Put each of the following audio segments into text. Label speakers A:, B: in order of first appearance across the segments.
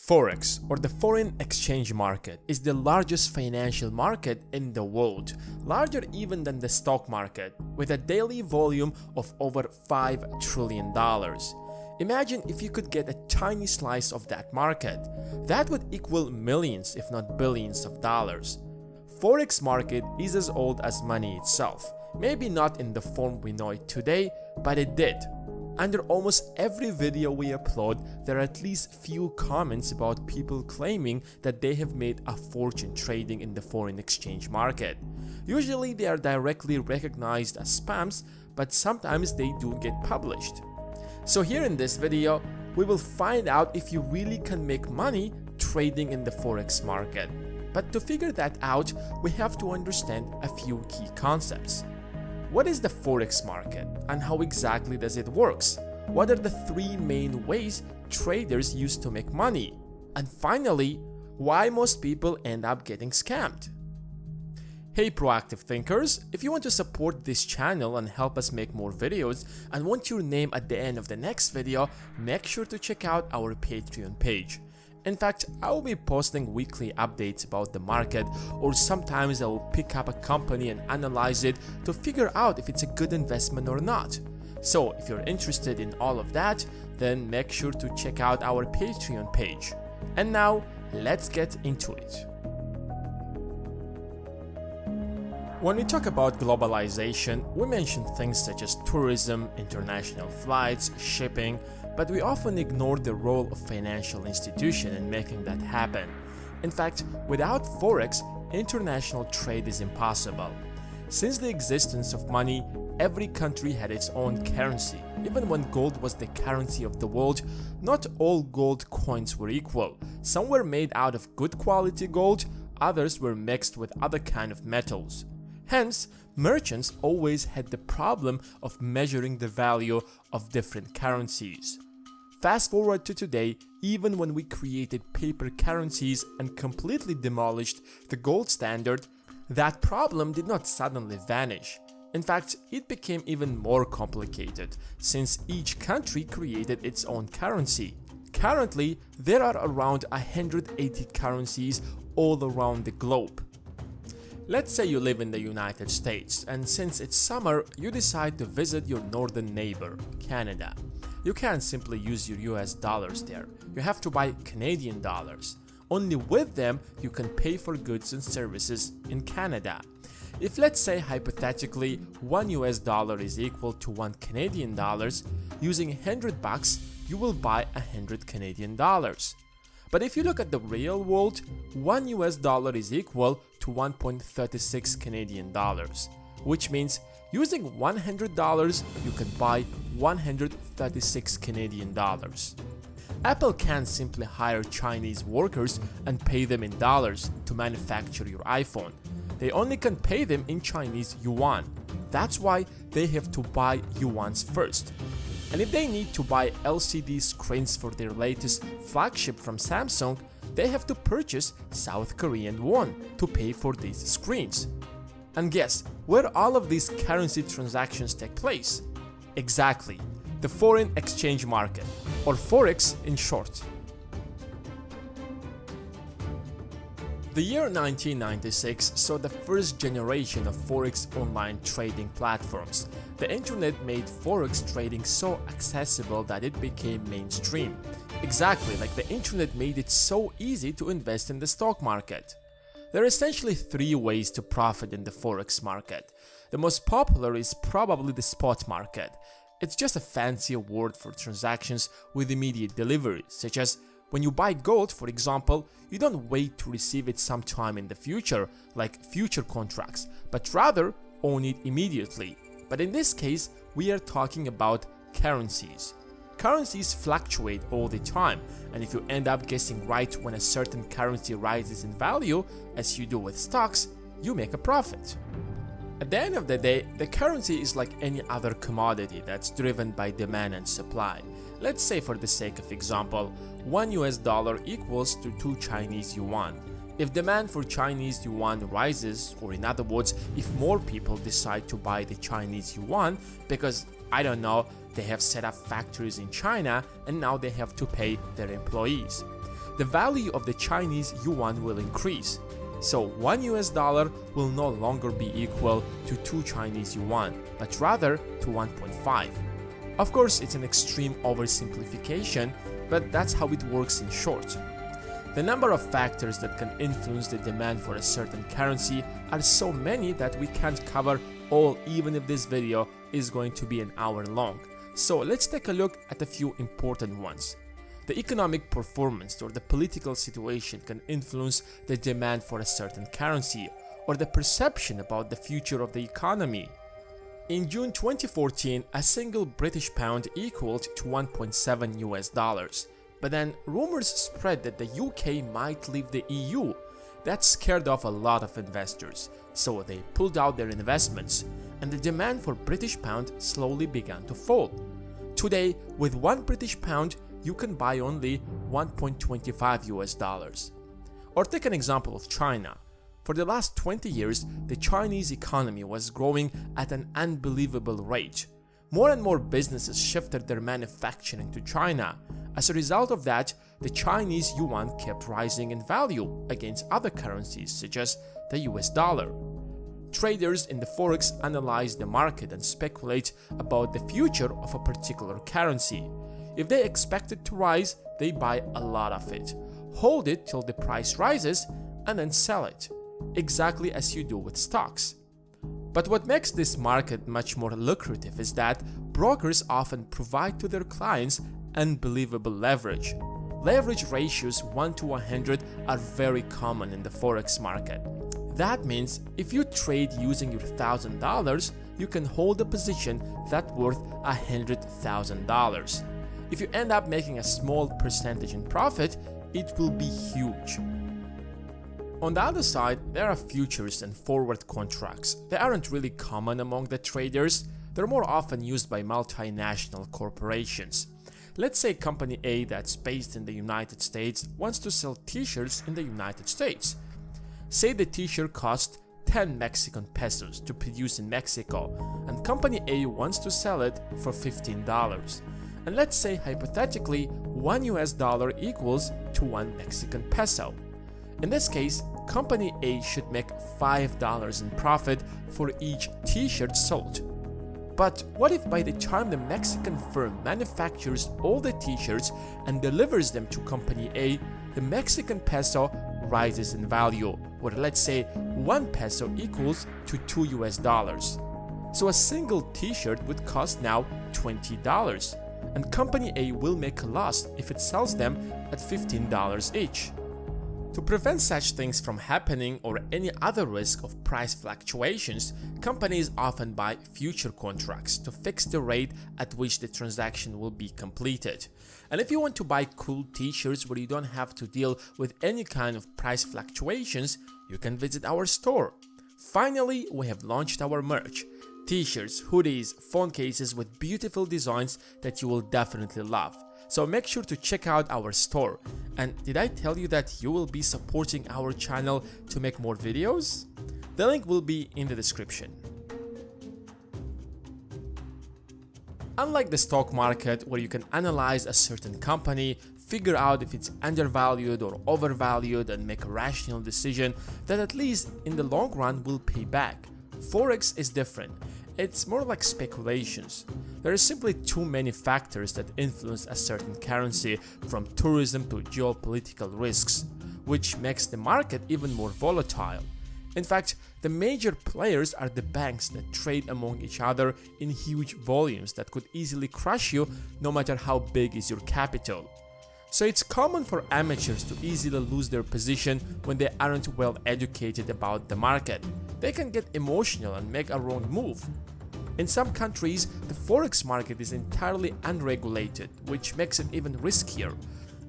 A: Forex, or the foreign exchange market, is the largest financial market in the world, larger even than the stock market, with a daily volume of over $5 trillion. Imagine if you could get a tiny slice of that market. That would equal millions, if not billions of dollars. Forex market is as old as money itself. Maybe not in the form we know it today, but it did. Under almost every video we upload, there are at least few comments about people claiming that they have made a fortune trading in the foreign exchange market. Usually they are directly recognized as spams, but sometimes they do get published. So here in this video, we will find out if you really can make money trading in the forex market. But to figure that out, we have to understand a few key concepts. What is the forex market and how exactly does it work? What are the three main ways traders use to make money? And finally, why most people end up getting scammed? Hey proactive thinkers, if you want to support this channel and help us make more videos and want your name at the end of the next video, make sure to check out our Patreon page. In fact, I will be posting weekly updates about the market, or sometimes I will pick up a company and analyze it to figure out if it's a good investment or not. So if you're interested in all of that, then make sure to check out our Patreon page. And now, let's get into it. When we talk about globalization, we mention things such as tourism, international flights, shipping, but we often ignore the role of financial institution in making that happen. In fact, without forex, international trade is impossible. Since the existence of money, every country had its own currency. Even when gold was the currency of the world, not all gold coins were equal. Some were made out of good quality gold, others were mixed with other kind of metals. Hence, merchants always had the problem of measuring the value of different currencies. Fast forward to today, even when we created paper currencies and completely demolished the gold standard, that problem did not suddenly vanish. In fact, it became even more complicated, since each country created its own currency. Currently, there are around 180 currencies all around the globe. Let's say you live in the United States, and since it's summer, you decide to visit your northern neighbor, Canada. You can't simply use your US dollars there. You have to buy Canadian dollars. Only with them, you can pay for goods and services in Canada. If, let's say, hypothetically, $1 US is equal to 1 Canadian dollars, using 100 bucks, you will buy 100 Canadian dollars. But if you look at the real world, $1 US is equal to 1.36 Canadian dollars, which means using $100, you can buy 136 Canadian dollars. Apple can't simply hire Chinese workers and pay them in dollars to manufacture your iPhone. They only can pay them in Chinese yuan. That's why they have to buy yuans first. And if they need to buy LCD screens for their latest flagship from Samsung, they have to purchase South Korean won to pay for these screens. And guess where all of these currency transactions take place? Exactly, the foreign exchange market, or forex in short. The year 1996 saw the first generation of forex online trading platforms. The internet made forex trading so accessible that it became mainstream. Exactly like the internet made it so easy to invest in the stock market. There are essentially three ways to profit in the forex market. The most popular is probably the spot market. It's just a fancy word for transactions with immediate delivery, such as when you buy gold, for example, you don't wait to receive it sometime in the future, like future contracts, but rather own it immediately. But in this case, we are talking about currencies. Currencies fluctuate all the time, and if you end up guessing right when a certain currency rises in value, as you do with stocks, you make a profit. At the end of the day, the currency is like any other commodity that's driven by demand and supply. Let's say, for the sake of example, $1 US equals to 2 Chinese yuan. If demand for Chinese yuan rises, or in other words, if more people decide to buy the Chinese yuan because, I don't know, they have set up factories in China and now they have to pay their employees. the value of the Chinese yuan will increase. So $1 will no longer be equal to 2 Chinese yuan, but rather to 1.5. Of course, it's an extreme oversimplification, but that's how it works in short. The number of factors that can influence the demand for a certain currency are so many that we can't cover all, even if this video is going to be an hour long. So let's take a look at a few important ones. The economic performance or the political situation can influence the demand for a certain currency or the perception about the future of the economy. In June 2014, a single British pound equaled to 1.7 US dollars. But then rumors spread that the UK might leave the EU. That scared off a lot of investors, so they pulled out their investments, and the demand for British pound slowly began to fall. Today, with 1 British pound, you can buy only 1.25 US dollars. Or take an example of China. For the last 20 years, the Chinese economy was growing at an unbelievable rate. More and more businesses shifted their manufacturing to China. As a result of that, the Chinese yuan kept rising in value against other currencies such as the US dollar. Traders in the forex analyze the market and speculate about the future of a particular currency. If they expect it to rise, they buy a lot of it, hold it till the price rises, and then sell it, exactly as you do with stocks. But what makes this market much more lucrative is that brokers often provide to their clients unbelievable leverage. Leverage ratios 1 to 100 are very common in the forex market. That means if you trade using your $1,000, you can hold a position that's worth $100,000. If you end up making a small percentage in profit, it will be huge. On the other side, there are futures and forward contracts. They aren't really common among the traders. They're more often used by multinational corporations. Let's say company A that's based in the United States wants to sell t-shirts in the United States. Say the t-shirt cost 10 Mexican pesos to produce in Mexico, and company A wants to sell it for $15. And let's say hypothetically $1 US equals to 1 Mexican peso. In this case, company A should make $5 in profit for each t-shirt sold. But what if by the time the Mexican firm manufactures all the t-shirts and delivers them to company A, the Mexican peso rises in value, or let's say 1 peso equals to 2 US dollars. So a single t-shirt would cost now $20, and company A will make a loss if it sells them at $15 each. To prevent such things from happening or any other risk of price fluctuations, companies often buy future contracts to fix the rate at which the transaction will be completed. And if you want to buy cool t-shirts where you don't have to deal with any kind of price fluctuations, you can visit our store. Finally, we have launched our merch. T-shirts, hoodies, phone cases with beautiful designs that you will definitely love. So make sure to check out our store. And did I tell you that you will be supporting our channel to make more videos? The link will be in the description. Unlike the stock market, where you can analyze a certain company, figure out if it's undervalued or overvalued and make a rational decision that at least in the long run will pay back, Forex is different. It's more like speculations. There are simply too many factors that influence a certain currency, from tourism to geopolitical risks, which makes the market even more volatile. In fact, the major players are the banks that trade among each other in huge volumes that could easily crush you no matter how big is your capital. So it's common for amateurs to easily lose their position when they aren't well educated about the market. They can get emotional and make a wrong move. In some countries, the forex market is entirely unregulated, which makes it even riskier.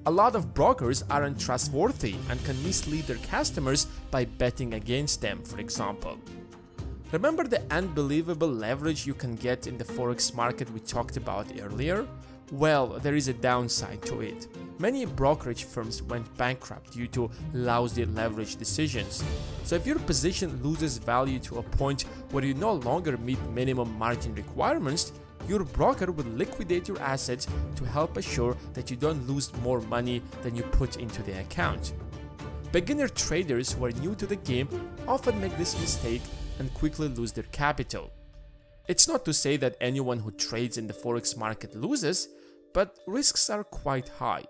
A: A lot of brokers aren't trustworthy and can mislead their customers by betting against them, for example. Remember the unbelievable leverage you can get in the forex market we talked about earlier? Well, there is a downside to it. Many brokerage firms went bankrupt due to lousy leverage decisions. So if your position loses value to a point where you no longer meet minimum margin requirements, your broker will liquidate your assets to help assure that you don't lose more money than you put into the account. Beginner traders who are new to the game often make this mistake and quickly lose their capital. It's not to say that anyone who trades in the forex market loses, but risks are quite high.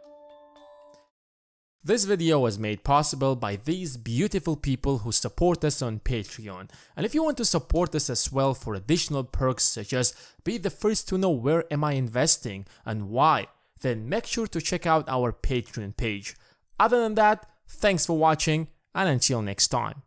A: This video was made possible by these beautiful people who support us on Patreon. And if you want to support us as well for additional perks such as be the first to know where am I investing and why, then make sure to check out our Patreon page. Other than that, thanks for watching and until next time.